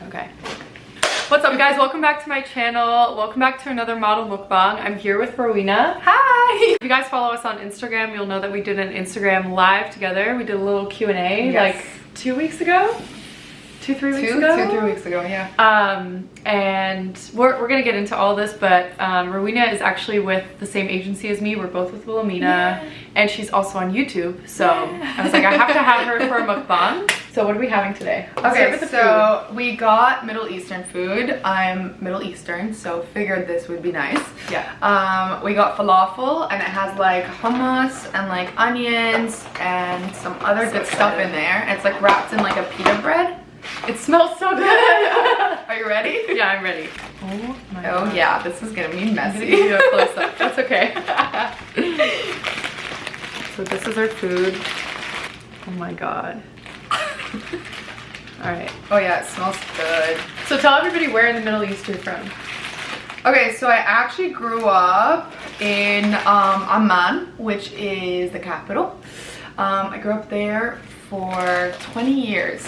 Okay. What's up, guys? Welcome back to my channel. Welcome back to another model mukbang. I'm here with Rowena. Hi! If you guys follow us on Instagram, you'll know that we did an Instagram live together. We did a little Q&A like 2 weeks ago? 3 weeks ago? 2, 3 weeks ago, yeah. And we're gonna get into all this, but Rowena is actually with the same agency as me. We're both with Wilhelmina, and she's also on YouTube. So I was like, I have to have her for a mukbang. So what are we having today? Okay, so we got Middle Eastern food. I'm Middle Eastern, so figured this would be nice. Yeah. We got falafel, and it has like hummus and like onions and some other good stuff in there. And it's like wrapped in like a pita bread. It smells so good. Are you ready? Yeah, I'm ready. Oh my God. Yeah, this is gonna be messy. I'm gonna give you a close up. That's okay. So this is our food. Oh my God. All right. Oh yeah, it smells good. So tell everybody where in the Middle East you're from. Okay, so I actually grew up in Amman, which is the capital. I grew up there for 20 years.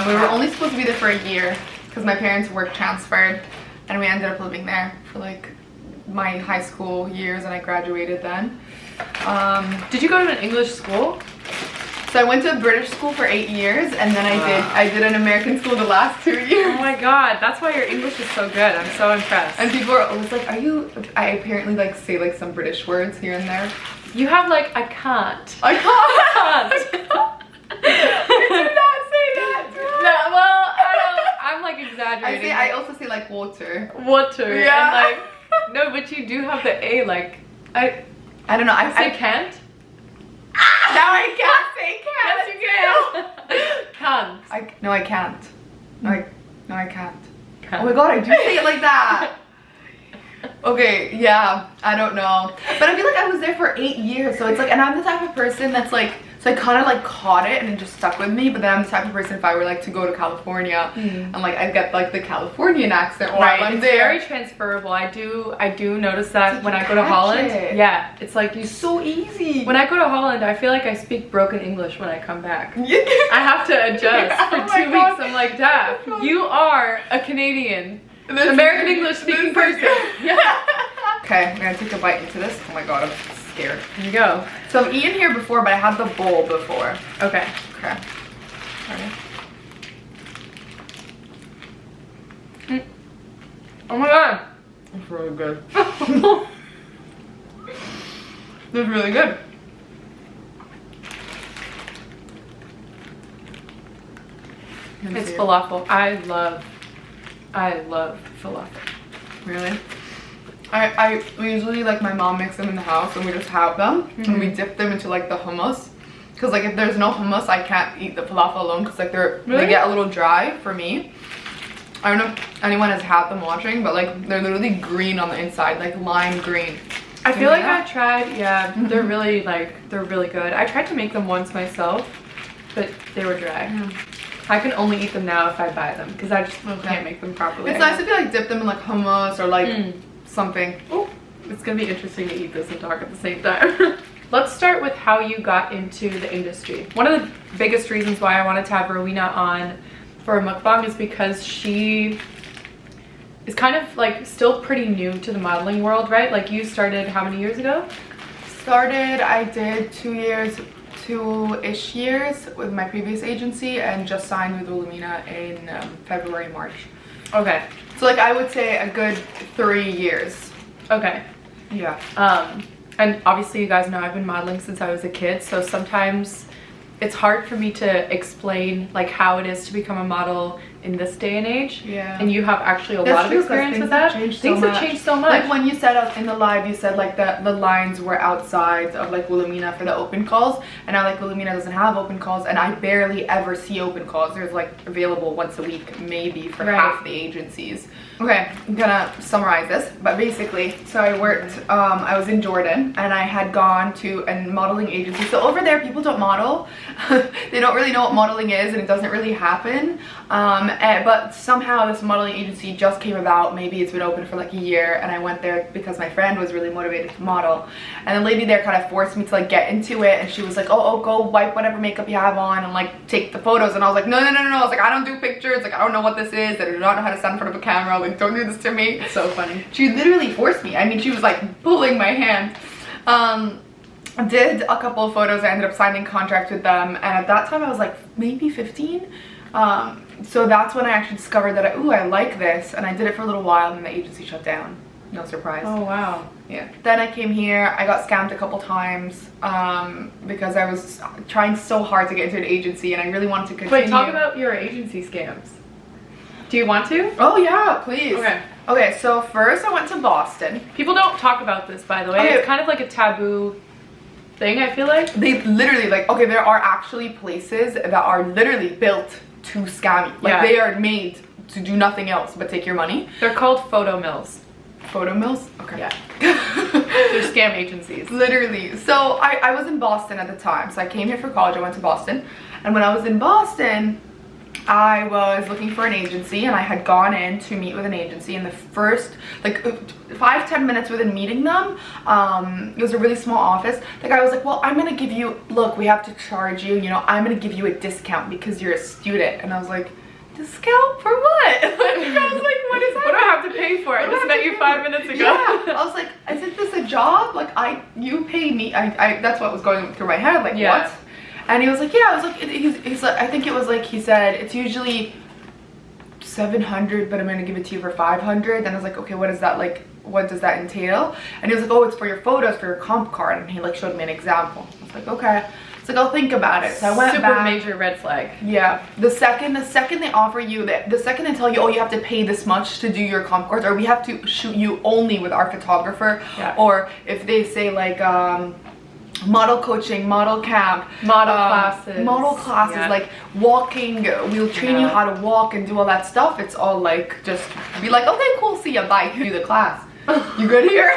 We were only supposed to be there for a year because my parents work transferred, and we ended up living there for like my high school years, and I graduated then. Did you go to an English school? So I went to a British school for 8 years, and then I did an American school the last 2 years. Oh my God, that's why your English is so good. I'm so impressed. And people are always like, are you, I apparently like say like some British words here and there. You have like, I can't. I can't. I did not say that. No, well, I'm like exaggerating. I also say like water. Water. Yeah. And like, no, but you do have the A, like, I don't know. I say can't. Now I can't say can't. Yes, you can. Can't. No, I can't. No, I can't. Can't. Oh my God, I do say it like that. Okay, yeah, I don't know. But I feel like I was there for 8 years, so it's like, and I'm the type of person that's like, so I kind of like caught it and it just stuck with me. But then I'm the type of person, if I were like to go to California, and like I'd get like the Californian accent while I'm there. Very transferable. I do notice that when I go to Holland. Yeah, it's like it's so easy. When I go to Holland, I feel like I speak broken English when I come back. I have to adjust for 2 weeks. I'm like, Daph, you are a Canadian. American English speaking person. Yeah. Okay, I'm gonna take a bite into this. Oh my God, I'm scared. Here you go. So I've eaten here before, but I had the bowl before. Okay. Okay. Ready? Oh my God. It's really good. It's really good. It's falafel. I love falafel. Really? We usually, like, my mom makes them in the house and we just have them and we dip them into like the hummus, because like if there's no hummus I can't eat the falafel alone, because like they get a little dry for me. I don't know if anyone has had them watching, but like they're literally green on the inside, like lime green. I feel like I tried, they're really good. I tried to make them once myself, but they were dry. I can only eat them now if I buy them, because I just can't make them properly. It's nice if you like dip them in like hummus or like something. Oh, it's gonna be interesting to eat this and talk at the same time. Let's start with how you got into the industry. One of the biggest reasons why I wanted to have Rowena on for a mukbang is because she is kind of like still pretty new to the modeling world, right? Like you started how many years ago? I did 2-ish years with my previous agency, and just signed with Wilhelmina in February, March. Okay. So like I would say a good 3 years. Okay. Yeah. And obviously you guys know I've been modeling since I was a kid, so sometimes it's hard for me to explain like how it is to become a model in this day and age. Yeah. And you have actually a lot of experience with that. Things have changed so much. Like when you said in the live, you said like the lines were outside of like Wilhelmina for the open calls, and now like Wilhelmina doesn't have open calls, and I barely ever see open calls. There's like available once a week maybe for half the agencies. Okay, I'm gonna summarize this, but basically, so I worked, I was in Jordan, and I had gone to a modeling agency. So over there, people don't model they don't really know what modeling is, and it doesn't really happen. But somehow this modeling agency just came about. Maybe it's been open for like a year, and I went there because my friend was really motivated to model, and the lady there kind of forced me to like get into it, and she was like, oh, go wipe whatever makeup you have on and like take the photos. And I was like, no. I was like, I don't do pictures, like I don't know what this is, I do not know how to stand in front of a camera, like don't do this to me. It's so funny. She literally forced me. I mean, she was like pulling my hand. Did a couple of photos. I ended up signing contracts with them, and at that time I was like maybe 15. So that's when I actually discovered that I like this, and I did it for a little while, and the agency shut down. No surprise. Oh wow. Yeah. Then I came here. I got scammed a couple times because I was trying so hard to get into an agency, and I really wanted to continue. Wait, talk about your agency scams. Do you want to? Oh yeah, please. Okay. Okay, so first I went to Boston. People don't talk about this, by the way. Okay. It's kind of like a taboo thing, I feel like. They literally, like, okay, there are actually places that are literally built to scam you. Like, they are made to do nothing else but take your money. They're called photo mills. Photo mills? Okay. Yeah. They're scam agencies. Literally. So I was in Boston at the time. So I came here for college. I went to Boston. And when I was in Boston, I was looking for an agency, and I had gone in to meet with an agency. In the first like 5-10 minutes within meeting them, it was a really small office. The guy was like, well, I'm gonna give you, look, we have to charge you, you know, I'm gonna give you a discount because you're a student. And I was like, discount for what? Like, I was like, what is that? What do I have to pay for? I just met you 5 minutes ago. Yeah. I was like, isn't this a job? Like, you pay me. I that's what was going through my head. Like, what? And he was like, yeah. I was like, he's like, I think it was like, he said it's usually 700, but I'm gonna give it to you for 500. And I was like, okay, what is that, like, what does that entail? And he was like, oh, it's for your photos, for your comp card. And he like showed me an example. I was like, okay. It's like, I'll think about it. So I went Super back. major red flag. Yeah. The second they offer you, the second they tell you, oh, you have to pay this much to do your comp cards, or we have to shoot you only with our photographer, or if they say like model coaching, model camp, model classes, like walking, we'll train you how to walk and do all that stuff. It's all like, just be like, okay, cool, see ya, bye, do the class. You good here?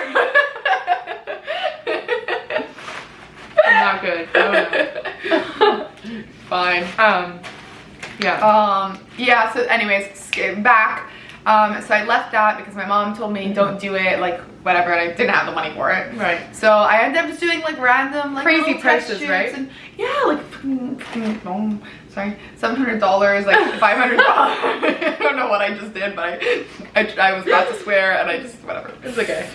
I'm not good. Oh, no. Fine. Yeah. So anyways, back. So I left that because my mom told me don't do it, like whatever, and I didn't have the money for it. Right. So I ended up just doing like random, like crazy prices, right? And yeah, like sorry, $700, like $500. I don't know what I just did, but I was about to swear, and I just whatever. It's okay.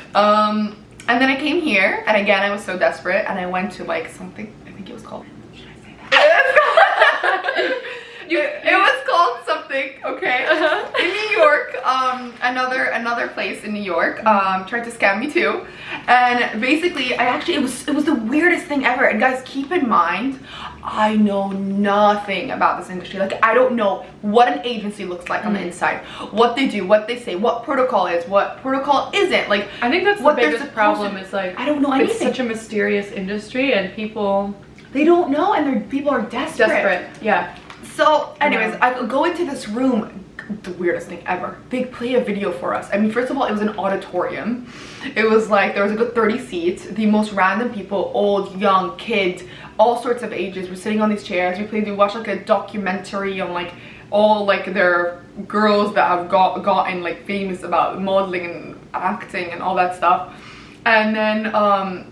And then I came here, and again I was so desperate, and I went to like something, I think it was called, should I say that? It was called something, okay, in New York. Another place in New York tried to scam me too, and basically it was the weirdest thing ever. And guys, keep in mind, I know nothing about this industry. Like, I don't know what an agency looks like on the inside, what they do, what they say, what protocol is, what protocol isn't. Like, I think that's the biggest problem is like, I don't know anything. It's such a mysterious industry, and people, they don't know, and people are desperate. Yeah. So anyways, I go into this room, the weirdest thing ever. They play a video for us. I mean, first of all, it was an auditorium. It was like, there was a good 30 seats. The most random people, old, young, kids, all sorts of ages, were sitting on these chairs. We watched like a documentary on like all like their girls that have gotten like famous about modeling and acting and all that stuff. And then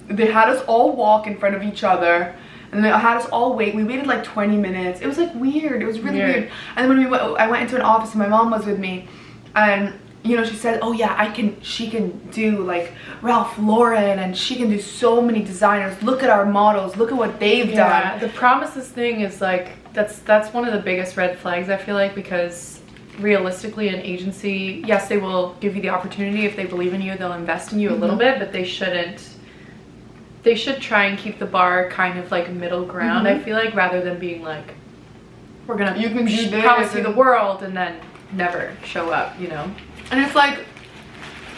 they had us all walk in front of each other. And they had us all wait. We waited like 20 minutes. It was like weird. It was really weird. And then when I went into an office, and my mom was with me, and you know, she said, oh yeah, she can do like Ralph Lauren, and she can do so many designers. Look at our models. Look at what they've done. The promises thing is like, that's one of the biggest red flags, I feel like, because realistically an agency, yes, they will give you the opportunity. If they believe in you, they'll invest in you a little bit, but they shouldn't. They should try and keep the bar kind of like middle ground, I feel like, rather than being like, we're gonna promise you the world and then never show up, you know? And it's like,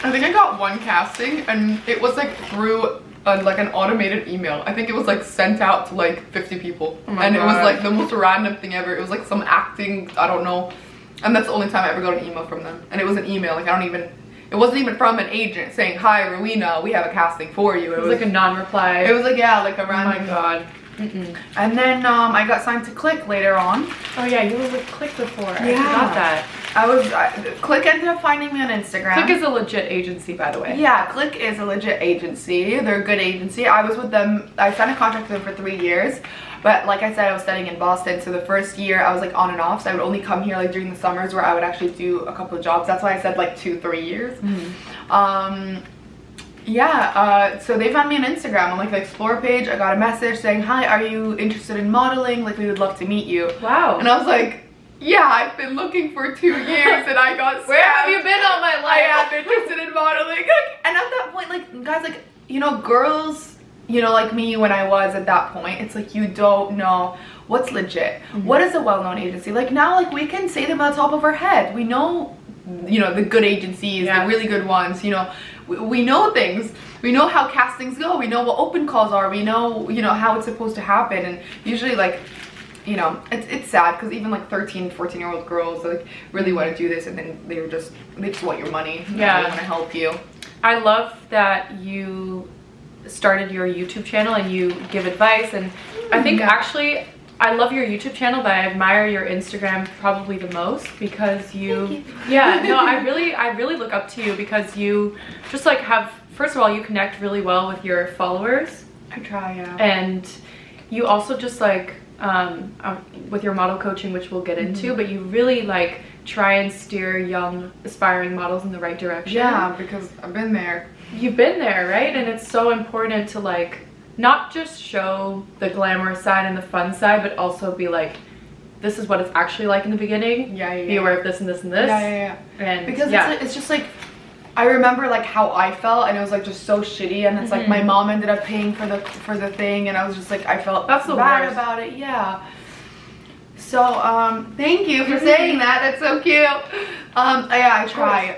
I think I got one casting, and it was like through like an automated email. I think it was like sent out to like 50 people. And it was like the most random thing ever. It was like some acting, I don't know. And that's the only time I ever got an email from them. And it was an email, like it wasn't even from an agent saying, hi, Rowena, we have a casting for you. It was like a non-reply. It was like, yeah, like a random. Oh my god. And then I got signed to Click later on. Oh yeah, you were with Click before. Yeah. I forgot that. Click ended up finding me on Instagram. Click is a legit agency, by the way. Yeah, Click is a legit agency. They're a good agency. I was with them, I signed a contract with them for 3 years. But like I said, I was studying in Boston, so the first year I was like on and off. So I would only come here like during the summers where I would actually do a couple of jobs. That's why I said like 2-3 years. So they found me on Instagram on like the Explore page. I got a message saying, hi, are you interested in modeling? Like, we would love to meet you. Wow. And I was like, yeah, I've been looking for 2 years and I got Where have you been all my life? I am interested in modeling. And at that point, like, guys, like, you know, girls, you know, like me when I was at that point, it's like you don't know what's legit. What is a well-known agency? Like now, like we can say them on the top of our head. We know, you know, the good agencies, the really good ones, you know, we know things. We know how castings go. We know what open calls are. We know, you know, how it's supposed to happen. And usually like, you know, it's sad because even like 13, 14-year-old girls like really want to do this and then they just want your money. Yeah. They want to help you. I love that you started your YouTube channel and you give advice, and I think actually I love your YouTube channel, but I admire your Instagram probably the most because you yeah, no, I really look up to you because you just like have, first of all, you connect really well with your followers. I try, yeah. And you also just like with your model coaching, which we'll get into, but you really like try and steer young aspiring models in the right direction. Yeah, because I've been there. You've been there, right? And it's so important to like not just show the glamorous side and the fun side, but also be like, this is what it's actually like in the beginning. Be aware of this and this and this. And because it's just like, I remember like how I felt, and it was like just so shitty, and it's like my mom ended up paying for the thing, and I was just like, I felt bad about it. Yeah. So thank you for saying that. That's so cute. Yeah, I try.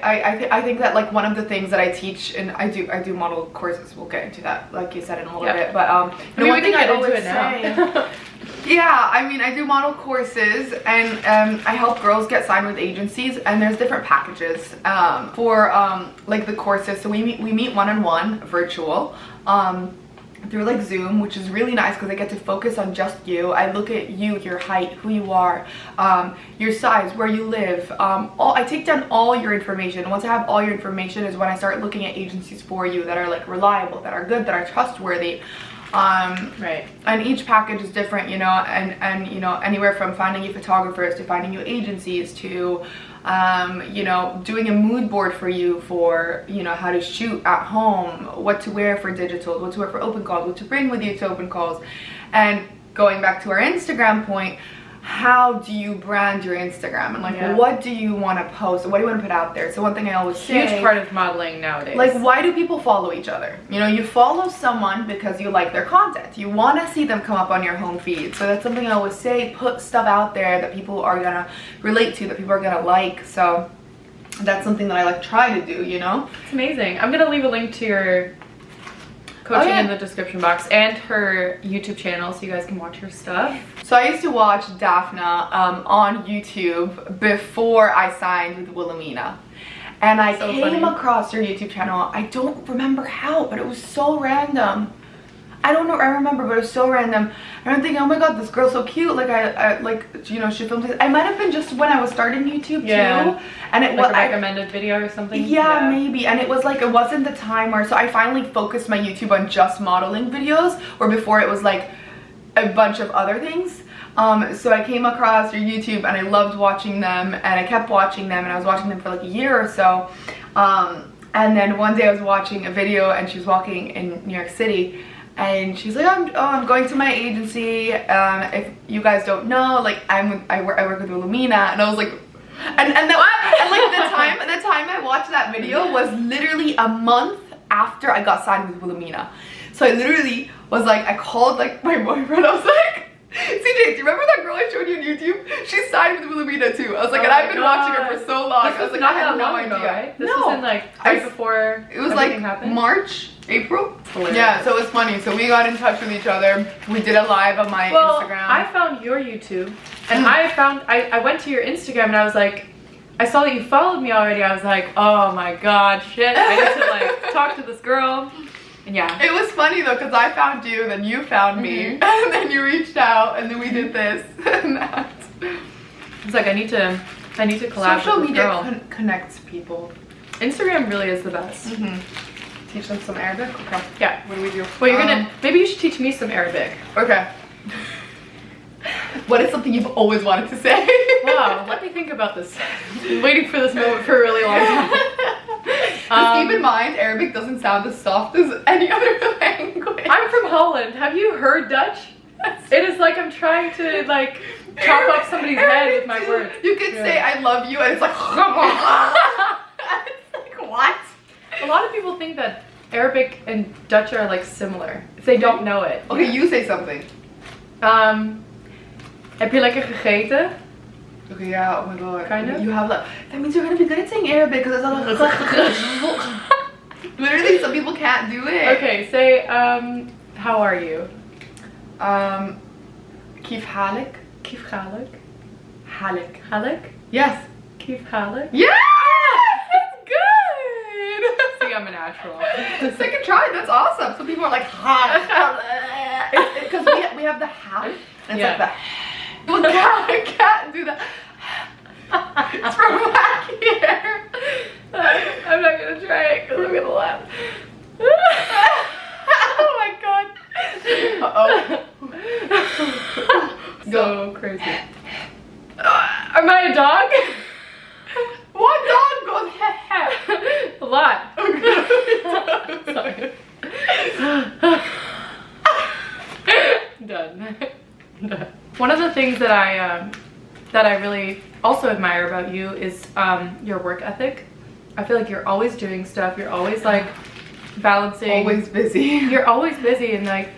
I think that like one of the things that I teach, and I do model courses. We'll get into that, like you said, in a little bit. But I mean, one thing I always say. Yeah, I mean, I do model courses, and I help girls get signed with agencies, and there's different packages for like the courses. So we meet one-on-one virtual. Through like Zoom, which is really nice because I get to focus on just you. I look at you, your height, who you are, your size, where you live. I take down all your information. Once I have all your information is when I start looking at agencies for you that are like reliable, that are good, that are trustworthy. And each package is different, you know, and you know, anywhere from finding you photographers to finding you agencies to you know, doing a mood board for you for, you know, how to shoot at home, what to wear for digital, what to wear for open calls, what to bring with you to open calls. And going back to our Instagram point, how do you brand your Instagram, and like what do you want to post, what do you want to put out there? So one thing I always say, huge part of modeling nowadays, like, why do people follow each other? You know, you follow someone because you like their content, you want to see them come up on your home feed. So that's something I always say, put stuff out there that people are gonna relate to, that people are gonna like. So that's something that I like try to do, you know. It's amazing. I'm gonna leave a link to your coaching in the description box and her YouTube channel so you guys can watch her stuff. So I used to watch Daphne on YouTube before I signed with Wilhelmina. And I came across her YouTube channel. I don't remember how, but it was so random. I don't know, I remember, but it was so random. And I'm thinking, oh my god, this girl's so cute. Like, I like, you know, she filmed it. I might have been just when I was starting YouTube too. And it was like a recommended video or something. Yeah, maybe. And it was like, it wasn't the time where, so I finally focused my YouTube on just modeling videos, where before it was like a bunch of other things. So I came across your YouTube and I loved watching them, and I kept watching them, and I was watching them for like a year or so. And then one day I was watching a video and she was walking in New York City, and she's like, I'm going to my agency. If you guys don't know, like I work with Wilhelmina. And I was like, and like the time I watched that video was literally a month after I got signed with Wilhelmina. So I literally was like, I called like my boyfriend. I was like, CJ, do you remember that girl I showed you on YouTube? She signed with Wilhelmina too. I was like, and I've been watching her for so long. I was like, I had no idea. Right? This was in like right before it was like happened? March, April. Yeah, so it was funny. So we got in touch with each other. We did a live on my Instagram. I found your YouTube, and I went to your Instagram, and I was like, I saw that you followed me already. I was like, oh my god, shit, I need to like talk to this girl. Yeah. It was funny though, because I found you, then you found me, and then you reached out, and then we did this and that. It's like I need to collab Social with this girl. media connects people. Instagram really is the best. Teach them some Arabic? Okay. Yeah. What do we do? Well, you're gonna, maybe you should teach me some Arabic. Okay. What is something you've always wanted to say? Wow, let me think about this. I'm waiting for this moment for a really long time. Just keep in mind, Arabic doesn't sound as soft as any other language. I'm from Holland. Have you heard Dutch? It is like I'm trying to like chop off somebody's head with my words. You could say I love you and it's like it's like what? A lot of people think that Arabic and Dutch are like similar if they don't know it. Okay, you say something. Heb je lekker gegeten? Okay, yeah, oh my god. Kind of. You have that means you're gonna be good at saying Arabic because it's all literally some people can't do it. Okay, say how are you? Kif halik? Kif halik? Halik. Halik? Yes. Kif halik? Yeah! That's good! See, I'm a natural. Second try, that's awesome. Some people are like, ha. Because we have the ha. And it's like the well, can't do that. It's from back here. I'm not gonna try it because I'm gonna laugh. Oh my god. Uh-oh. So crazy. Am I a dog? What dog goes heh heh? A lot. Sorry. Done. One of the things that I really also admire about you is your work ethic. I feel like you're always doing stuff. You're always like balancing. Always busy. You're always busy and like,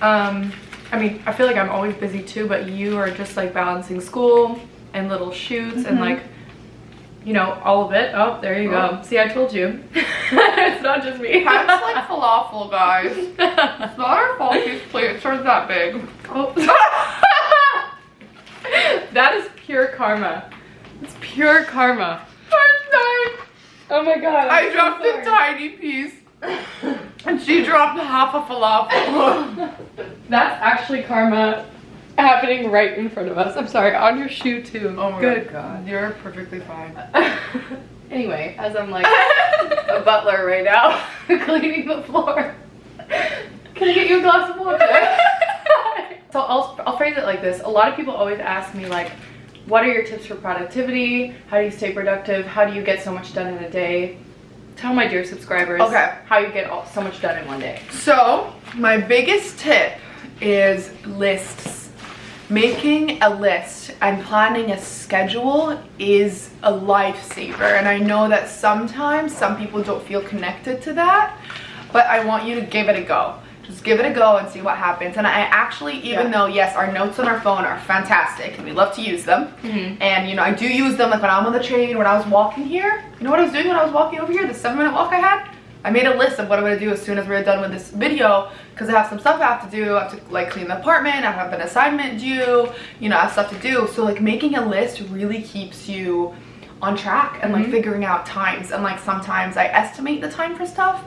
I mean, I feel like I'm always busy too, but you are just like balancing school and little shoots and like, you know, all of it. Oh, there you go. See, I told you. It's not just me. That's like falafel, guys. It's not our fault these plates are that big. Oh. That is pure karma. It's pure karma. I'm dying. Oh my god. I dropped a tiny piece. And she dropped half a falafel. That's actually karma happening right in front of us. I'm sorry, on your shoe too. Oh my Good. god. You're perfectly fine. Anyway, as I'm like a butler right now, cleaning the floor. Can I get you a glass of water? So I'll phrase it like this. A lot of people always ask me like, what are your tips for productivity? How do you stay productive? How do you get so much done in a day? Tell my dear subscribers how you get so much done in one day. So my biggest tip is lists. Making a list and planning a schedule is a lifesaver, and I know that sometimes some people don't feel connected to that, but I want you to give it a go. Just give it a go and see what happens. And I actually, even though yes, our notes on our phone are fantastic and we love to use them, and you know, I do use them like when I'm on the train, when I was walking here. You know what I was doing when I was walking over here, the 7-minute walk I had? I made a list of what I'm gonna do as soon as we're done with this video, because I have some stuff I have to do. I have to like clean the apartment, I have an assignment due, you know, I have stuff to do. So like making a list really keeps you on track and like figuring out times. And like sometimes I estimate the time for stuff.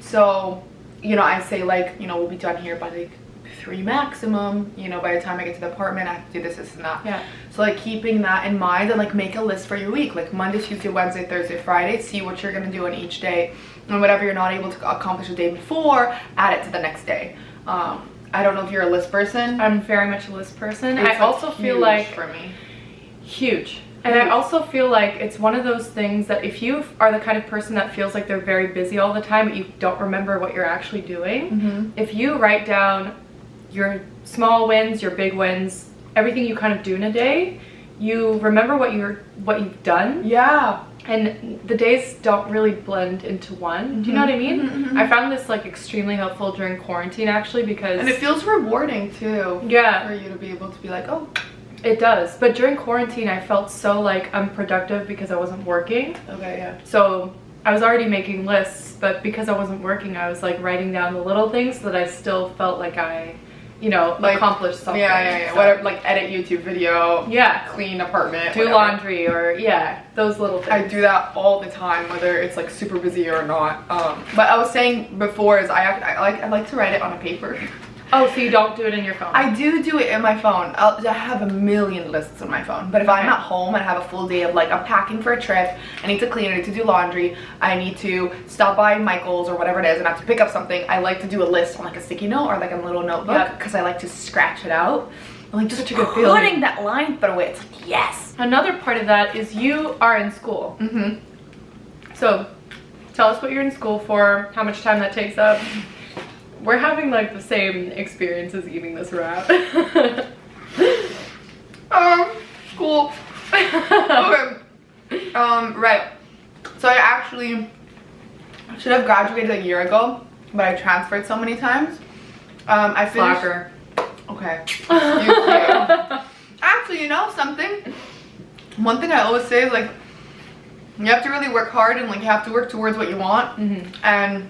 So, you know, I say like, you know, we'll be done here by like 3 maximum, you know, by the time I get to the apartment I have to do this and that. Yeah. So like keeping that in mind and like make a list for your week, like Monday, Tuesday, Wednesday, Thursday, Friday, see what you're gonna do on each day, and whatever you're not able to accomplish the day before, add it to the next day. I don't know if you're a list person. I'm very much a list person. It's I also feel like for me. Huge. And I also feel like it's one of those things that if you are the kind of person that feels like they're very busy all the time but you don't remember what you're actually doing, if you write down your small wins, your big wins, everything you kind of do in a day, you remember what you've done. Yeah. And the days don't really blend into one. Do you know what I mean? I found this like extremely helpful during quarantine actually, because... And it feels rewarding too. Yeah. For you to be able to be like, oh. It does. But during quarantine, I felt so like unproductive because I wasn't working. Okay, yeah. So I was already making lists, but because I wasn't working, I was like writing down the little things so that I still felt like I you know, like, accomplish something. Yeah. So, Whatever, like edit YouTube video. Yeah. Clean apartment. Do whatever. laundry or those little things. I do that all the time, whether it's like super busy or not. But I was saying before is I like to write it on a paper. Oh, so you don't do it in your phone? I do it in my phone. I have a million lists on my phone. But if I'm at home and I have a full day of like, I'm packing for a trip, I need to clean, I need to do laundry, I need to stop by Michael's or whatever it is and I have to pick up something, I like to do a list on like a sticky note or like a little notebook because I like to scratch it out. I'm like just such a good feeling. Putting that line through it. It's like, yes. Another part of that is you are in school. Mm-hmm. So tell us what you're in school for, how much time that takes up. We're having like the same experience as eating this wrap. Cool. Okay. Right. So I actually should have graduated a year ago, but I transferred so many times. I finished. Slacker. Okay. Excuse you. Actually, you know something? One thing I always say is like, you have to really work hard and like you have to work towards what you want. Mm-hmm. And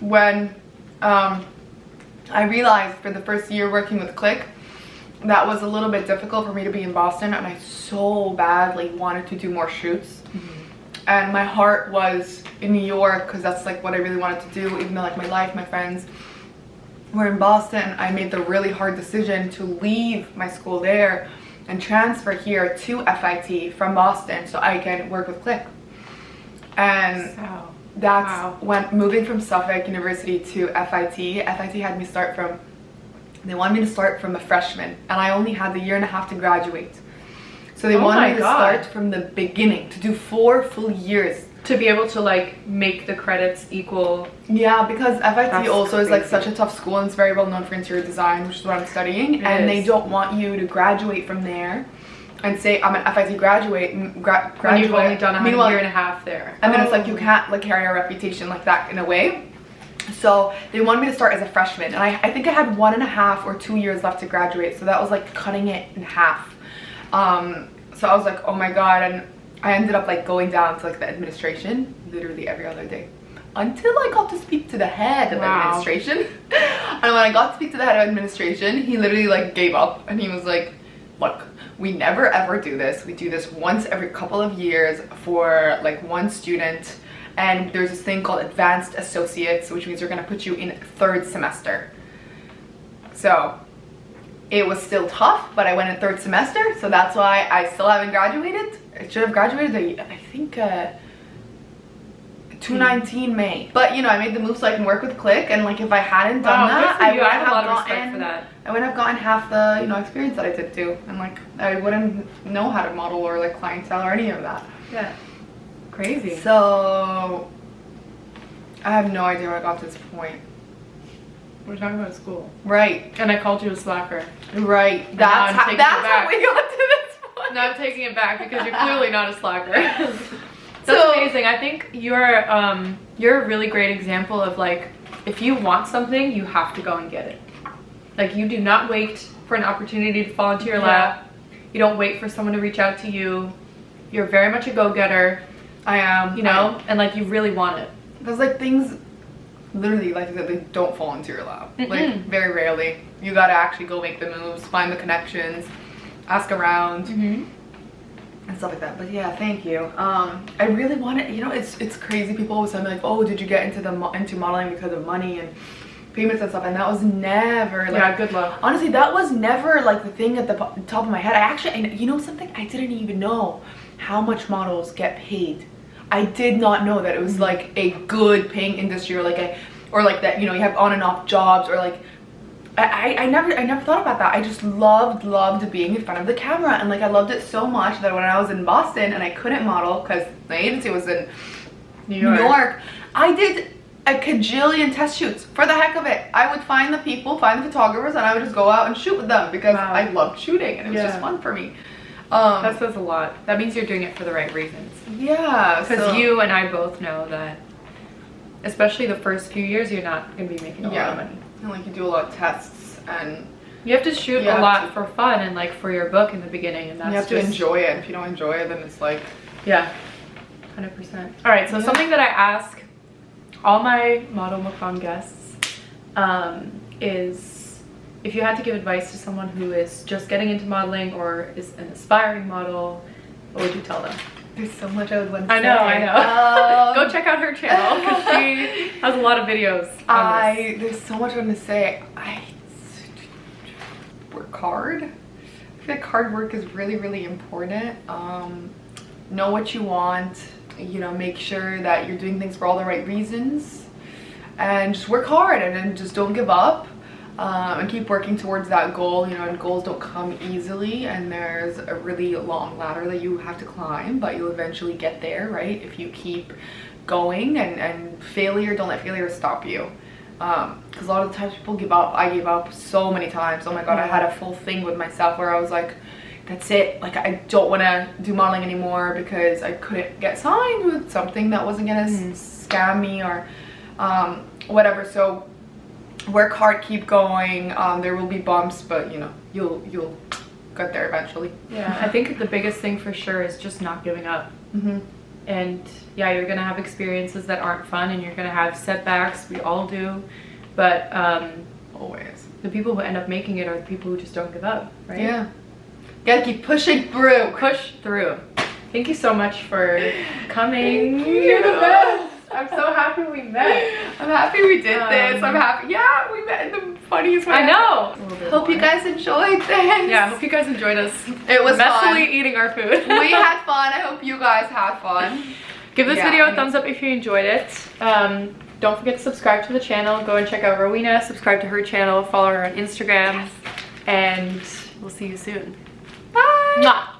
when I realized for the first year working with Click, that was a little bit difficult for me to be in Boston and I so badly wanted to do more shoots. Mm-hmm. And my heart was in New York because that's like what I really wanted to do, even though like my life, my friends were in Boston. I made the really hard decision to leave my school there and transfer here to FIT from Boston so I can work with Click. And that's when moving from Suffolk University to FIT had me start from, they wanted me to start from a freshman and I only had the year and a half to graduate. So they wanted me to start from the beginning, to do 4 full years. To be able to like make the credits equal. Yeah, because FIT also is like such a tough school and it's very well known for interior design, which is what I'm studying. And they don't want you to graduate from there and say I'm an FIT graduate when you've only done a year and a half there. And then it's like you can't like carry a reputation like that in a way. So they wanted me to start as a freshman and I think I had 1.5 or 2 years left to graduate, so that was like cutting it in half. So I was like, oh my god, and I ended up like going down to like the administration literally every other day until I got to speak to the head of administration. And when I got to speak to the head of administration, he literally like gave up and he was like, look, we never ever do this. We do this once every couple of years for like one student, and there's this thing called advanced associates, which means they're gonna put you in 3rd semester. So it was still tough, but I went in 3rd semester, so that's why I still haven't graduated. I should have graduated, I think, 2019 May. But you know, I made the move so I can work with Click, and like if I hadn't done that, I wouldn't have gotten half the, you know, experience that I did too, and like I wouldn't know how to model or like clientele or any of that. Yeah, crazy. So I have no idea how I got to this point. We're talking about school, right? And I called you a slacker, right? That's how we got to this point. Now I'm taking it back because you're clearly not a slacker. That's amazing. I think you're a really great example of like, if you want something, you have to go and get it. Like you do not wait for an opportunity to fall into your lap. You don't wait for someone to reach out to you. You're very much a go-getter. I am. You know, and like you really want it. Because like things, literally, like I said, they don't fall into your lap. Like very rarely. You gotta actually go make the moves, find the connections, ask around. And stuff like that. But yeah, thank you. I really want it. You know, it's crazy. People always tell me like, oh, did you get into modeling because of money and payments and stuff? And that was never like, yeah, good luck. Honestly, that was never like the thing at the top of my head. You know something, I didn't even know how much models get paid. I did not know that it was like a good paying industry, or like that, you know, you have on and off jobs, or like I never thought about that. I just loved being in front of the camera, and like I loved it so much that when I was in Boston and I couldn't model because my agency was in New York, I did a cajillion test shoots for the heck of it. I would find the people, find the photographers, and I would just go out and shoot with them because I loved shooting and it was just fun for me. That says a lot. That means you're doing it for the right reasons. Yeah, because you and I both know that, especially the first few years, you're not going to be making a lot of money. And like you do a lot of tests, and you have to shoot a lot for fun and like for your book in the beginning, and that's you have to enjoy it. If you don't enjoy it, then it's like 100%. All right, so something that I ask all my model mukbang guests is, if you had to give advice to someone who is just getting into modeling or is an aspiring model, what would you tell them? There's so much I would want to say. I know. Go check out her channel because she has a lot of videos on this. There's so much I want to say. Work hard. I feel like hard work is really, really important. Know what you want. You know, make sure that you're doing things for all the right reasons. And just work hard, and then just don't give up. And keep working towards that goal, you know, and goals don't come easily, and there's a really long ladder that you have to climb, but you'll eventually get there, right? If you keep going, and failure, don't let failure stop you. Because a lot of the times people give up. I gave up so many times. Oh my god, I had a full thing with myself where I was like, that's it, like I don't want to do modeling anymore because I couldn't get signed with something that wasn't gonna scam me or whatever. So work hard, keep going. There will be bumps, but you know, you'll get there eventually. Yeah, I think the biggest thing for sure is just not giving up. And yeah, you're gonna have experiences that aren't fun, and you're gonna have setbacks. We all do, but Always. the people who end up making it are the people who just don't give up, right? Yeah, gotta keep pushing through. Push through. Thank you so much for coming. You're the best. I'm so happy we met. I'm happy we did this. I'm happy. Yeah, we met in the funniest way. I know. Hope you guys enjoyed this. Yeah, hope you guys enjoyed us. It was messily fun. eating our food. We had fun. I hope you guys had fun. Give this video a thumbs up if you enjoyed it. Don't forget to subscribe to the channel. Go and check out Rowena. Subscribe to her channel. Follow her on Instagram. And we'll see you soon. Bye. Mwah.